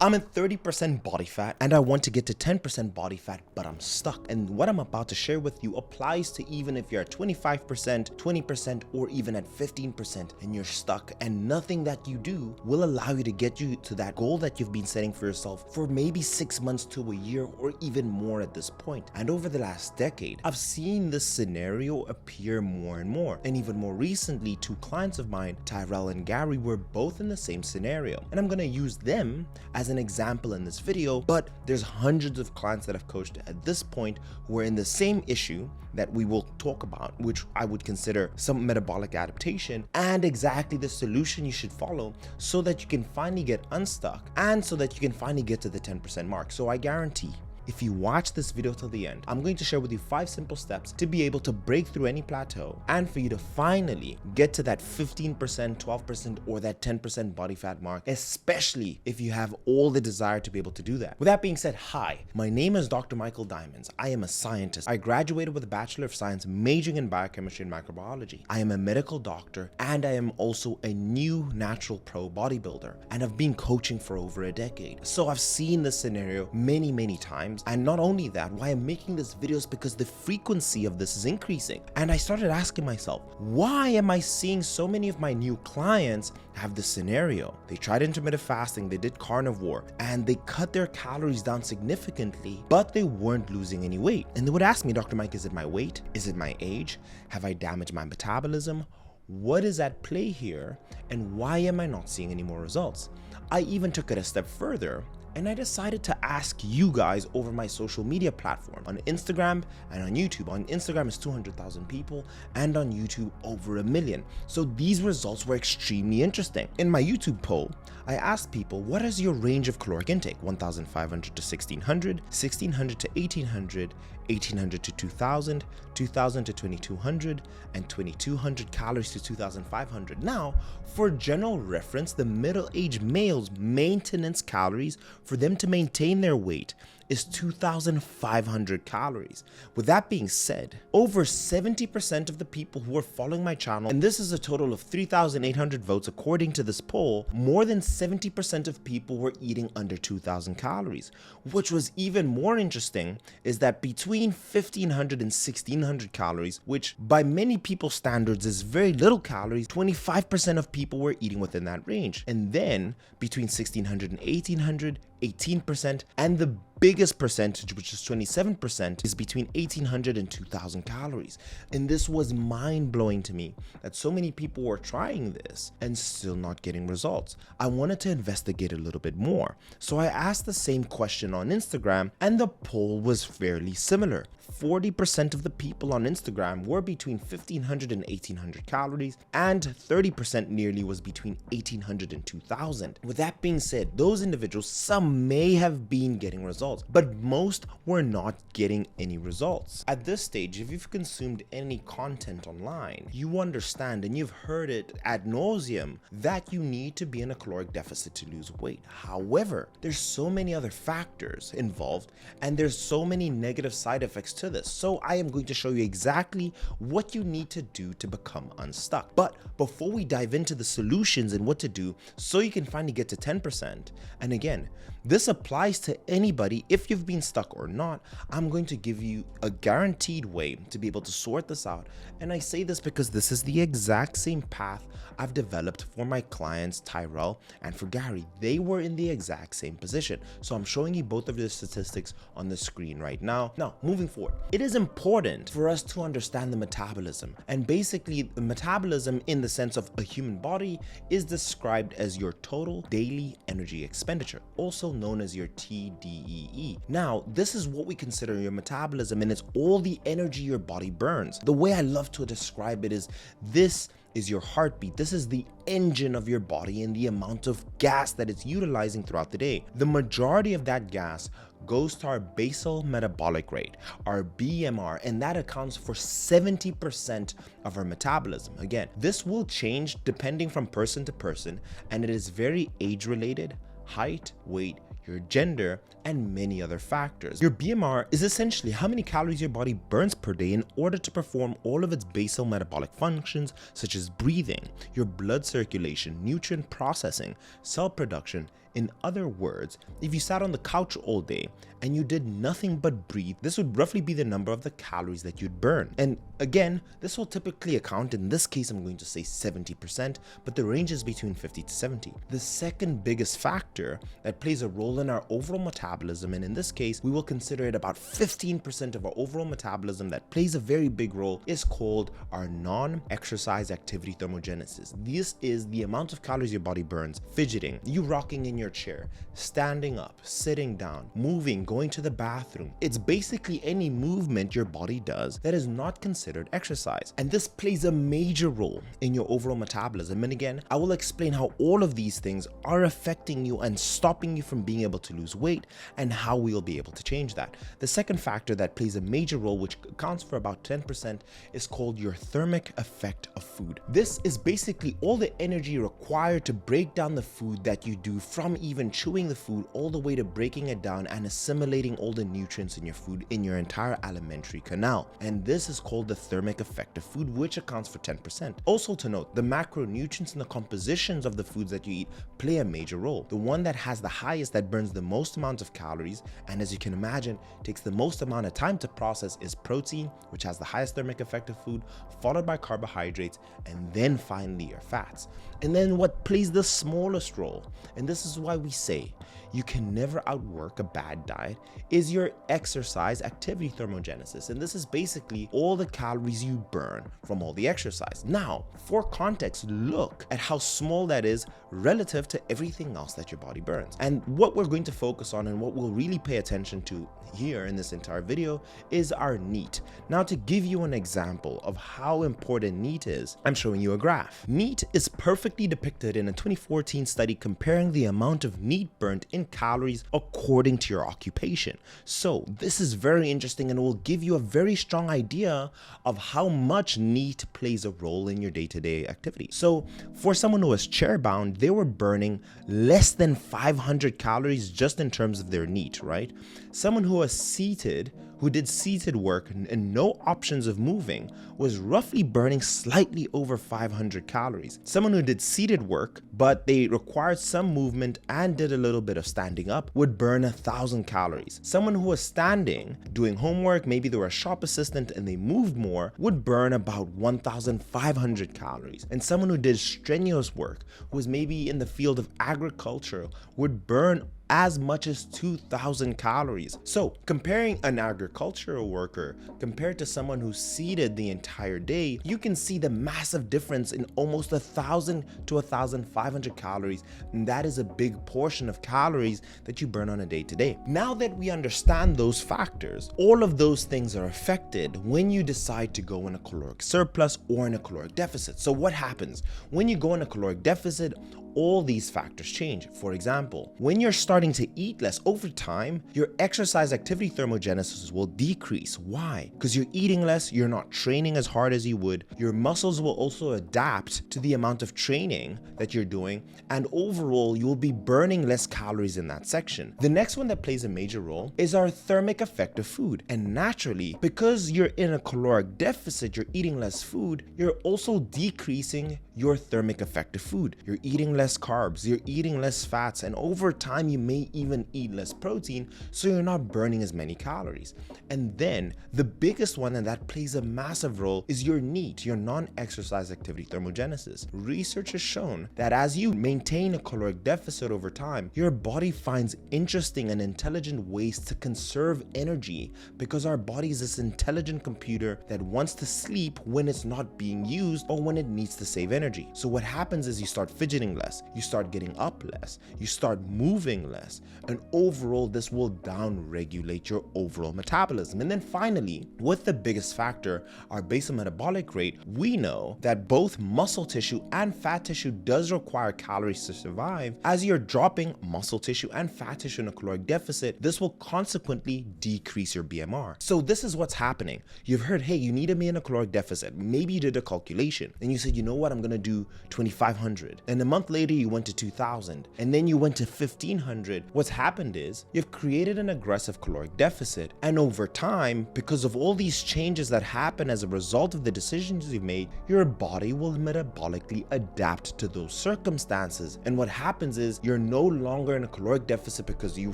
I'm at 30% body fat and I want to get to 10% body fat, but I'm stuck. And what I'm about to share with you applies to even if you're at 25%, 20%, or even at 15% and you're stuck, and nothing that you do will allow you to get you to that goal that you've been setting for yourself for maybe 6 months to a year or even more at this point. And over the last decade, I've seen this scenario appear more and more. And even more recently, two clients of mine, Tyrell and Gary, were both in the same scenario. And I'm gonna use them as an example in this video, but there's hundreds of clients that I've coached at this point who are in the same issue that we will talk about, which I would consider some metabolic adaptation, and exactly the solution you should follow so that you can finally get unstuck and so that you can finally get to the 10% mark. So I guarantee, if you watch this video till the end, I'm going to share with you 5 simple steps to be able to break through any plateau and for you to finally get to that 15%, 12%, or that 10% body fat mark, especially if you have all the desire to be able to do that. With that being said, hi, my name is Dr. Michael Diamonds. I am a scientist. I graduated with a Bachelor of Science majoring in biochemistry and microbiology. I am a medical doctor and I am also a new natural pro bodybuilder, and I've been coaching for over a decade. So I've seen this scenario many times. And not only that, why I'm making this video is because the frequency of this is increasing. And I started asking myself, why am I seeing so many of my new clients have this scenario? They tried intermittent fasting, they did carnivore, and they cut their calories down significantly, but they weren't losing any weight. And they would ask me, Dr. Mike, is it my weight? Is it my age? Have I damaged my metabolism? What is at play here? And why am I not seeing any more results? I even took it a step further, and I decided to ask you guys over my social media platform on Instagram and on YouTube. On Instagram is 200,000 people and on YouTube over 1 million. So these results were extremely interesting. In my YouTube poll, I asked people, what is your range of caloric intake? 1,500 to 1,600, 1,600 to 1,800, 1,800 to 2,000, 2,000 to 2,200, and 2,200 calories to 2,500. Now, for general reference, the middle-aged males' maintenance calories for them to maintain their weight is 2,500 calories. With that being said, over 70% of the people who are following my channel, and this is a total of 3,800 votes according to this poll, more than 70% of people were eating under 2,000 calories. Which was even more interesting is that between 1,500 and 1,600 calories, which by many people's standards is very little calories, 25% of people were eating within that range. And then between 1,600 and 1,800, 18%, and the biggest percentage, which is 27%, is between 1,800 and 2,000 calories. And this was mind-blowing to me that so many people were trying this and still not getting results. I wanted to investigate a little bit more. So I asked the same question on Instagram, and the poll was fairly similar. 40% of the people on Instagram were between 1,500 and 1,800 calories, and 30% nearly was between 1,800 and 2,000. With that being said, those individuals, some may have been getting results, but most were not getting any results. At this stage, if you've consumed any content online, you understand, and you've heard it ad nauseum, that you need to be in a caloric deficit to lose weight. However, there's so many other factors involved, and there's so many negative side effects to this. So I am going to show you exactly what you need to do to become unstuck. But before we dive into the solutions and what to do so you can finally get to 10%, and again, this applies to anybody, if you've been stuck or not, I'm going to give you a guaranteed way to be able to sort this out. And I say this because this is the exact same path I've developed for my clients Tyrell and for Gary. They were in the exact same position. So I'm showing you both of the statistics on the screen right now. Now, moving forward, it is important for us to understand the metabolism. And basically, the metabolism in the sense of a human body is described as your total daily energy expenditure, also known as your TDEE. Now, this is what we consider your metabolism, and it's all the energy your body burns. The way I love to describe it is this is your heartbeat. This is the engine of your body and the amount of gas that it's utilizing throughout the day. The majority of that gas goes to our basal metabolic rate, our BMR, and that accounts for 70% of our metabolism. Again, this will change depending from person to person, and it is very age related, height, weight, your gender, and many other factors. Your BMR is essentially how many calories your body burns per day in order to perform all of its basal metabolic functions, such as breathing, your blood circulation, nutrient processing, cell production, In other words, if you sat on the couch all day and you did nothing but breathe, this would roughly be the number of the calories that you'd burn. And again, this will typically account, in this case I'm going to say 70%, but the range is between 50 to 70. The second biggest factor that plays a role in our overall metabolism, and in this case we will consider it about 15% of our overall metabolism that plays a very big role, is called our non-exercise activity thermogenesis. This is the amount of calories your body burns fidgeting, you rocking in your chair, standing up, sitting down, moving, going to the bathroom. It's basically any movement your body does that is not considered exercise. And this plays a major role in your overall metabolism. And again, I will explain how all of these things are affecting you and stopping you from being able to lose weight, and how we will be able to change that. The second factor that plays a major role, which accounts for about 10%, is called your thermic effect of food. This is basically all the energy required to break down the food that you do, from even chewing the food all the way to breaking it down and assimilating all the nutrients in your food in your entire alimentary canal. And this is called the thermic effect of food, which accounts for 10%. Also to note, the macronutrients and the compositions of the foods that you eat play a major role. The one that has the highest, that burns the most amount of calories, and as you can imagine, takes the most amount of time to process, is protein, which has the highest thermic effect of food, followed by carbohydrates, and then finally your fats. And then what plays the smallest role, and this is why we say you can never outwork a bad diet, is your exercise activity thermogenesis. And this is basically all the calories you burn from all the exercise. Now, for context, look at how small that is relative to everything else that your body burns. And what we're going to focus on, and what we'll really pay attention to here in this entire video, is our NEAT. Now, to give you an example of how important NEAT is, I'm showing you a graph. NEAT is perfectly depicted in a 2014 study comparing the amount of NEAT burnt in calories according to your occupation. So this is very interesting and will give you a very strong idea of how much NEAT plays a role in your day-to-day activity. So for someone who was chair-bound, they were burning less than 500 calories just in terms of their NEAT, right? Someone who was seated, who did seated work and no options of moving, was roughly burning slightly over 500 calories. Someone who did seated work, but they required some movement and did a little bit of standing up, would burn 1,000 calories. Someone who was standing, doing homework, maybe they were a shop assistant and they moved more, would burn about 1,500 calories. And someone who did strenuous work, who was maybe in the field of agriculture, would burn as much as 2,000 calories. So comparing an agricultural worker compared to someone who's seated the entire day, you can see the massive difference in almost 1,000 to 1,500 calories. And that is a big portion of calories that you burn on a day-to-day. Now that we understand those factors, all of those things are affected when you decide to go in a caloric surplus or in a caloric deficit. So what happens when you go in a caloric deficit? All these factors change. For example, when you're starting to eat less over time, your exercise activity thermogenesis will decrease. Why? Because you're eating less, you're not training as hard as you would. Your muscles will also adapt to the amount of training that you're doing, and overall, you will be burning less calories in that section. The next one that plays a major role is our thermic effect of food. And naturally, because you're in a caloric deficit, you're eating less food, you're also decreasing your thermic effect of food. You're eating less carbs, you're eating less fats, and over time you may even eat less protein, so you're not burning as many calories. And then the biggest one, and that plays a massive role, is your NEAT, your non-exercise activity thermogenesis. Research has shown that as you maintain a caloric deficit over time, your body finds interesting and intelligent ways to conserve energy, because our body is this intelligent computer that wants to sleep when it's not being used or when it needs to save energy. So what happens is you start fidgeting less, you start getting up less, you start moving less, and overall this will down-regulate your overall metabolism. And then finally, with the biggest factor, our basal metabolic rate, we know that both muscle tissue and fat tissue does require calories to survive. As you're dropping muscle tissue and fat tissue in a caloric deficit, this will consequently decrease your BMR. So this is what's happening. You've heard, hey, you need to be in a caloric deficit. Maybe you did a calculation and you said, you know what, I'm going to do 2,500. And a month later, you went to 2,000. And then you went to 1,500. What's happened is you've created an aggressive caloric deficit. And over time, because of all these changes that happen as a result of the decisions you've made, your body will metabolically adapt to those circumstances. And what happens is you're no longer in a caloric deficit because you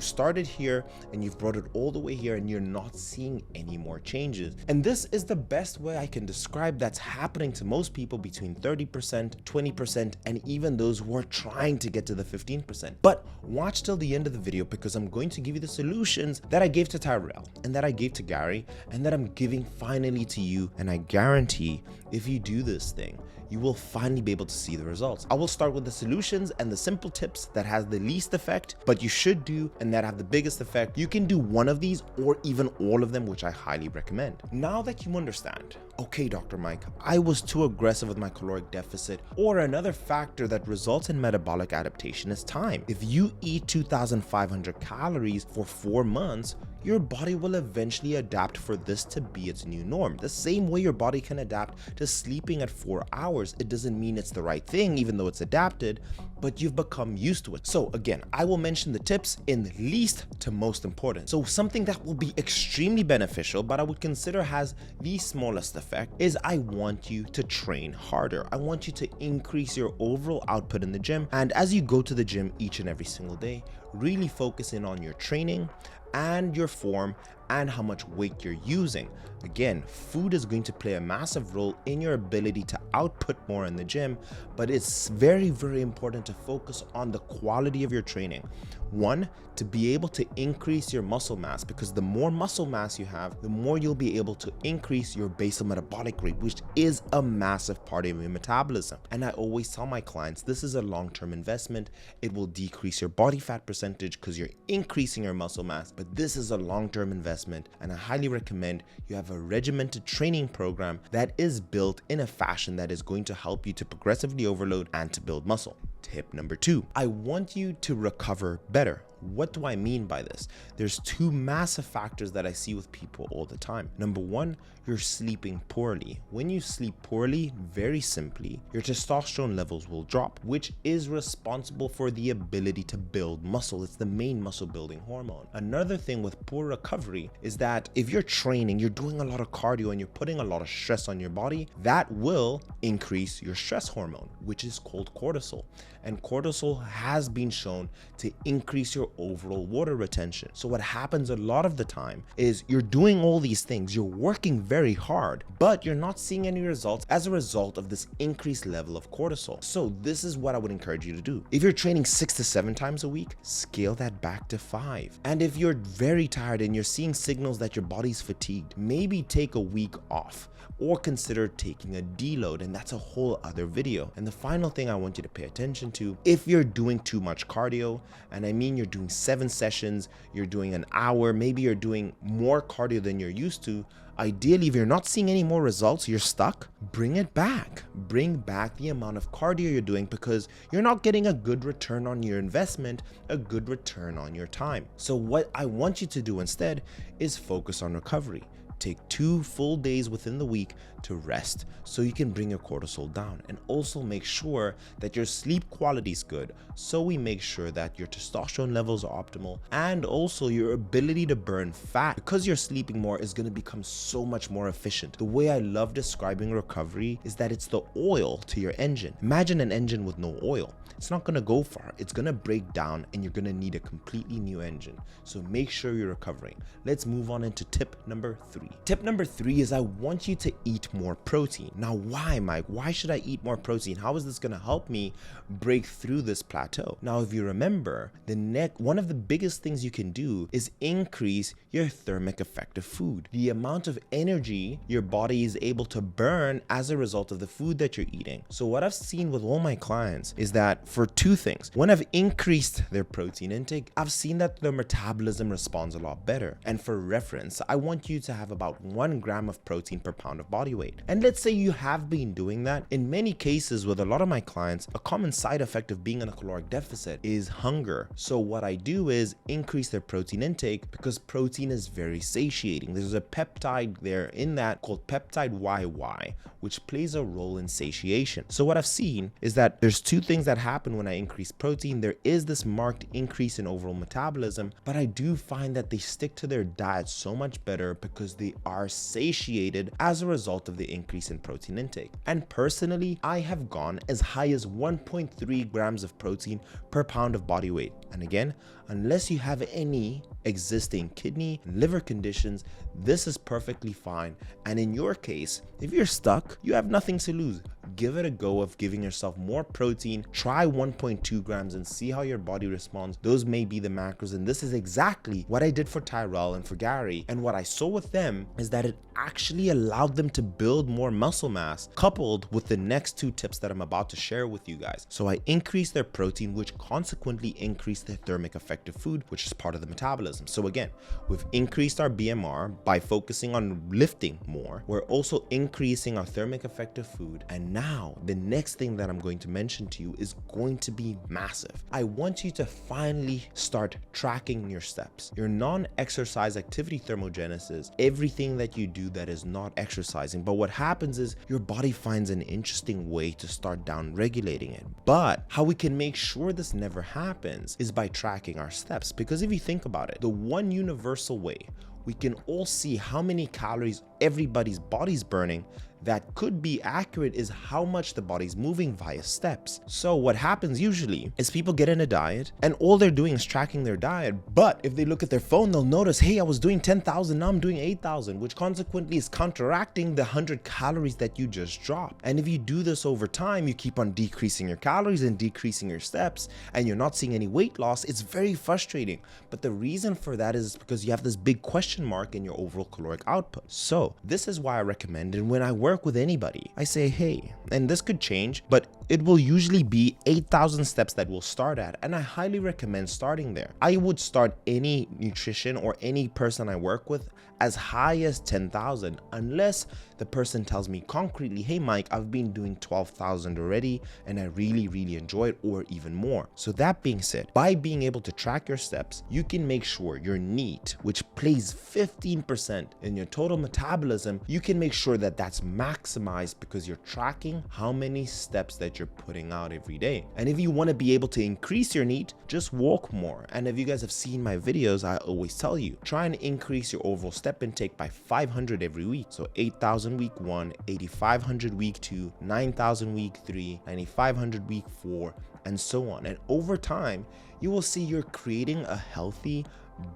started here and you've brought it all the way here and you're not seeing any more changes. And this is the best way I can describe that's happening to most people between 30%, 20%, and even those who are trying to get to the 15%. But watch till the end of the video because I'm going to give you the solutions that I gave to Tyrell and that I gave to Gary and that I'm giving finally to you. And I guarantee if you do this thing, you will finally be able to see the results. I will start with the solutions and the simple tips that has the least effect, but you should do, and that have the biggest effect. You can do one of these or even all of them, which I highly recommend. Now that you understand, okay, Dr. Mike, I was too aggressive with my caloric deficit, or another factor that results in metabolic adaptation is time. If you eat 2,500 calories for 4 months, your body will eventually adapt for this to be its new norm. The same way your body can adapt to sleeping at 4 hours. It doesn't mean it's the right thing, even though it's adapted, but you've become used to it. So again, I will mention the tips in least to most important. So something that will be extremely beneficial, but I would consider has the smallest effect, is I want you to train harder. I want you to increase your overall output in the gym. And as you go to the gym each and every single day, really focus in on your training and your form and how much weight you're using. Again, food is going to play a massive role in your ability to output more in the gym, but it's very, very important to focus on the quality of your training. One, to be able to increase your muscle mass, because the more muscle mass you have, the more you'll be able to increase your basal metabolic rate, which is a massive part of your metabolism. And I always tell my clients, this is a long-term investment. It will decrease your body fat percentage because you're increasing your muscle mass, but this is a long-term investment. And I highly recommend you have a regimented training program that is built in a fashion that is going to help you to progressively overload and to build muscle. Tip number 2, I want you to recover better. What do I mean by this? There's 2 massive factors that I see with people all the time. Number 1, you're sleeping poorly. When you sleep poorly, very simply, your testosterone levels will drop, which is responsible for the ability to build muscle. It's the main muscle building hormone. Another thing with poor recovery is that if you're training, you're doing a lot of cardio and you're putting a lot of stress on your body, that will increase your stress hormone, which is called cortisol. And cortisol has been shown to increase your overall water retention. So what happens a lot of the time is you're doing all these things, you're working very hard, but you're not seeing any results as a result of this increased level of cortisol. So this is what I would encourage you to do. If you're training 6 to 7 times a week, scale that back to 5. And if you're very tired and you're seeing signals that your body's fatigued, maybe take a week off or consider taking a deload, and that's a whole other video. And the final thing I want you to pay attention to, if you're doing too much cardio, and I mean you're doing 7 sessions, you're doing an hour, maybe you're doing more cardio than you're used to, ideally, if you're not seeing any more results, you're stuck, bring it back. Bring back the amount of cardio you're doing because you're not getting a good return on your investment, a good return on your time. So what I want you to do instead is focus on recovery. Take 2 full days within the week to rest so you can bring your cortisol down, and also make sure that your sleep quality is good, so we make sure that your testosterone levels are optimal, and also your ability to burn fat, because you're sleeping more, is going to become so much more efficient. The way I love describing recovery is that it's the oil to your engine. Imagine an engine with no oil. It's not going to go far. It's going to break down and you're going to need a completely new engine. So make sure you're recovering. Let's move on into tip number 3. Tip number 3 is I want you to eat more protein. Now, why, Mike? Why should I eat more protein? How is this going to help me break through this plateau? Now, if you remember, one of the biggest things you can do is increase your thermic effect of food. The amount of energy your body is able to burn as a result of the food that you're eating. So what I've seen with all my clients is that for 2 things. When I've increased their protein intake, I've seen that their metabolism responds a lot better. And for reference, I want you to have a about 1 gram of protein per pound of body weight. And let's say you have been doing that. In many cases with a lot of my clients, a common side effect of being in a caloric deficit is hunger. So what I do is increase their protein intake because protein is very satiating. There's a peptide there in that called peptide YY, which plays a role in satiation. So what I've seen is that there's two things that happen when I increase protein. There is this marked increase in overall metabolism, but I do find that they stick to their diet so much better because they are satiated as a result of the increase in protein intake. And personally, I have gone as high as 1.3 grams of protein per pound of body weight. And again, unless you have any existing kidney and liver conditions, this is perfectly fine. And in your case, if you're stuck, you have nothing to lose. Give it a go of giving yourself more protein. Try 1.2 grams and see how your body responds. Those may be the macros. And this is exactly what I did for Tyrell and for Gary. And what I saw with them is that it actually allowed them to build more muscle mass, coupled with the next two tips that I'm about to share with you guys. So I increased their protein, which consequently increased their thermic effective food, which is part of the metabolism. So again, we've increased our BMR by focusing on lifting more. We're also increasing our thermic effective food. And now the next thing that I'm going to mention to you is going to be massive. I want you to finally start tracking your steps, your non-exercise activity thermogenesis, everything that you do that is not exercising. But what happens is your body finds an interesting way to start down regulating it. But how we can make sure this never happens is by tracking our steps. Because if you think about it, the one universal way we can all see how many calories everybody's body's burning that could be accurate is how much the body's moving via steps. So what happens usually is people get in a diet and all they're doing is tracking their diet. But if they look at their phone, they'll notice, hey, I was doing 10,000, now I'm doing 8,000, which consequently is counteracting the 100 calories that you just dropped. And if you do this over time, you keep on decreasing your calories and decreasing your steps, and you're not seeing any weight loss. It's very frustrating. But the reason for that is because you have this big question mark in your overall caloric output. So this is why I recommend, and when I work with anybody, I say, hey, and this could change, but it will usually be 8,000 steps that we'll start at. And I highly recommend starting there. I would start any nutrition or any person I work with as high as 10,000, unless the person tells me concretely, hey Mike, I've been doing 12,000 already and I really enjoy it, or even more. So that being said, by being able to track your steps, you can make sure your NEAT, which plays 15% in your total metabolism, you can make sure that that's maximized because you're tracking how many steps that you're putting out every day. And if you want to be able to increase your NEAT, just walk more. And if you guys have seen my videos, I always tell you, try and increase your overall step intake by 500 every week. So 8,000 week 1, 8,500 week 2, 9,000 week 3, 9,500 week 4, and so on. And over time, you will see you're creating a healthy,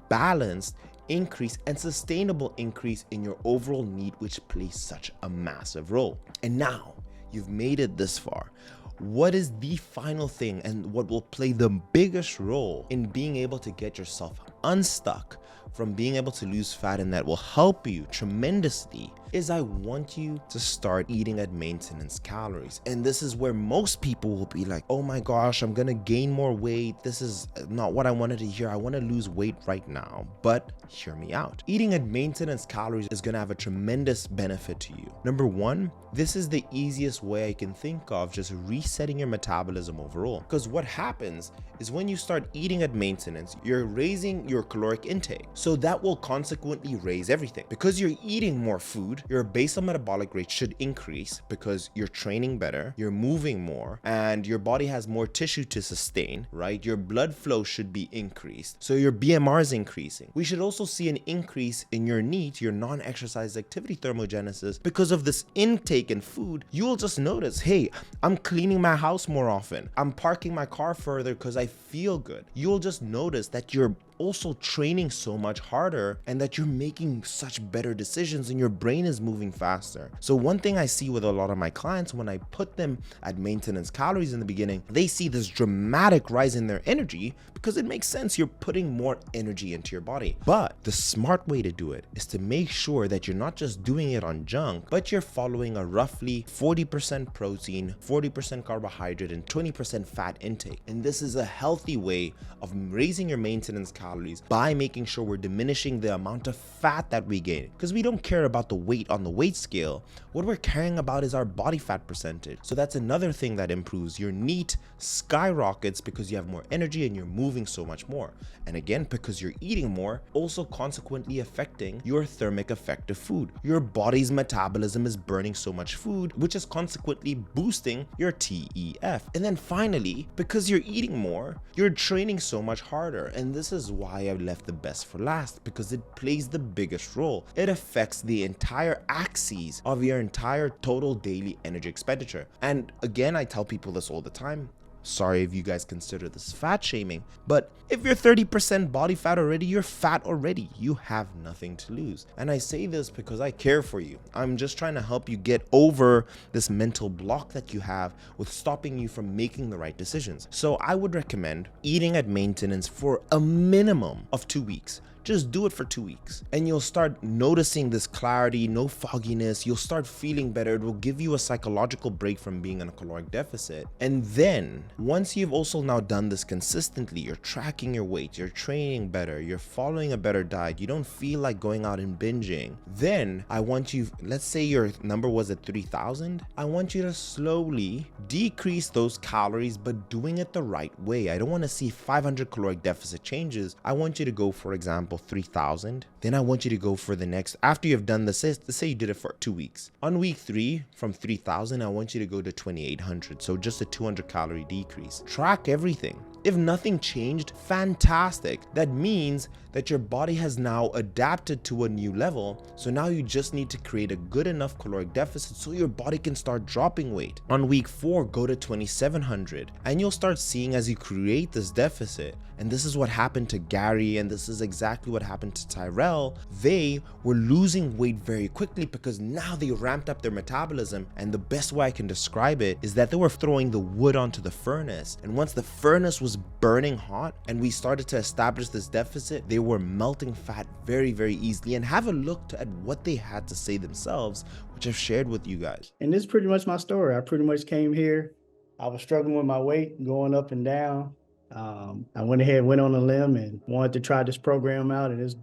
balanced increase and sustainable increase in your overall NEAT, which plays such a massive role. And now you've made it this far. What is the final thing and what will play the biggest role in being able to get yourself unstuck from being able to lose fat, and that will help you tremendously, is I want you to start eating at maintenance calories. And this is where most people will be like, oh my gosh, I'm gonna gain more weight. This is not what I wanted to hear. I want to lose weight right now. But hear me out. Eating at maintenance calories is gonna have a tremendous benefit to you. Number one, this is the easiest way I can think of just resetting your metabolism overall. Because what happens is when you start eating at maintenance, you're raising your caloric intake. So that will consequently raise everything. Because you're eating more food, your basal metabolic rate should increase because you're training better, you're moving more, and your body has more tissue to sustain, right? Your blood flow should be increased. So your BMR is increasing. We should also see an increase in your NEAT, your non-exercise activity thermogenesis, because of this intake in food. You will just notice, hey, I'm cleaning my house more often. I'm parking my car further because I feel good. You'll just notice that you're also training so much harder and that you're making such better decisions and your brain is moving faster. So one thing I see with a lot of my clients, when I put them at maintenance calories in the beginning, they see this dramatic rise in their energy because it makes sense. You're putting more energy into your body. But the smart way to do it is to make sure that you're not just doing it on junk, but you're following a roughly 40% protein, 40% carbohydrate, and 20% fat intake. And this is a healthy way of raising your maintenance calories calories by making sure we're diminishing the amount of fat that we gain, because we don't care about the weight on the weight scale. What we're caring about is our body fat percentage. So that's another thing that improves. Your NEAT skyrockets because you have more energy and you're moving so much more. And again, because you're eating more, also consequently affecting your thermic effect of food. Your body's metabolism is burning so much food, which is consequently boosting your TEF. And then finally, because you're eating more, you're training so much harder. And this is why I left the best for last, because it plays the biggest role. It affects the entire axes of your entire total daily energy expenditure. And again, I tell people this all the time. Sorry if you guys consider this fat shaming, but if you're 30% body fat already, you're fat already. You have nothing to lose. And I say this because I care for you. I'm just trying to help you get over this mental block that you have with stopping you from making the right decisions. So I would recommend eating at maintenance for a minimum of 2 weeks. Just do it for 2 weeks and you'll start noticing this clarity, no fogginess. You'll start feeling better. It will give you a psychological break from being in a caloric deficit. And then once you've also now done this consistently, you're tracking your weight, you're training better, you're following a better diet, you don't feel like going out and binging, then I want you, let's say your number was at 3,000. I want you to slowly decrease those calories, but doing it the right way. I don't want to see 500 caloric deficit changes. I want you to go, for example, 3,000. Then I want you to go for the next, after you've done this, let's say you did it for 2 weeks. On week 3, from 3,000, I want you to go to 2,800. So just a 200 calorie decrease. Track everything. If nothing changed, fantastic. That means that your body has now adapted to a new level. So now you just need to create a good enough caloric deficit so your body can start dropping weight. On week 4, go to 2,700. And you'll start seeing as you create this deficit. And this is what happened to Gary, and this is exactly what happened to Tyrell. They were losing weight very quickly because now they ramped up their metabolism. And the best way I can describe it is that they were throwing the wood onto the furnace. And once the furnace was burning hot and we started to establish this deficit, they were melting fat very, very easily. And have a look at what they had to say themselves, which I've shared with you guys. And this is pretty much my story. I pretty much came here. I was struggling with my weight, going up and down. I went ahead, went on a limb and wanted to try this program out. And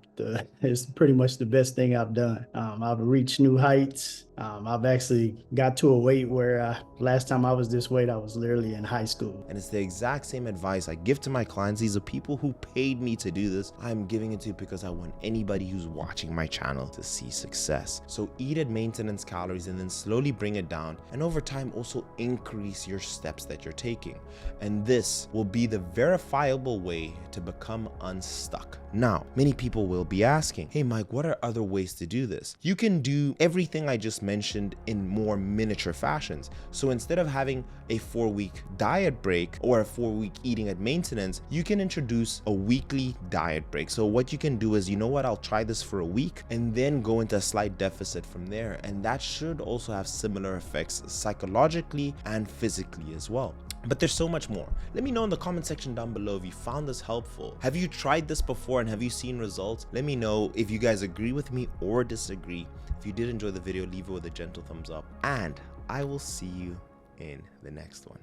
it's pretty much the best thing I've done. I've reached new heights. I've actually got to a weight where last time I was this weight, I was literally in high school. And it's the exact same advice I give to my clients. These are people who paid me to do this. I'm giving it to you because I want anybody who's watching my channel to see success. So eat at maintenance calories and then slowly bring it down. And over time, also increase your steps that you're taking. And this will be the verifiable way to become unstuck. Now, many people will be asking, hey Mike, what are other ways to do this? You can do everything I just mentioned in more miniature fashions. So instead of having a 4-week diet break or a 4-week eating at maintenance, you can introduce a weekly diet break. So what you can do is, you know what, I'll try this for a week and then go into a slight deficit from there. And that should also have similar effects psychologically and physically as well. But there's so much more. Let me know in the comment section down below if you found this helpful. Have you tried this before and have you seen results? Let me know if you guys agree with me or disagree. If you did enjoy the video, leave it with a gentle thumbs up. And I will see you in the next one.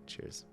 Cheers.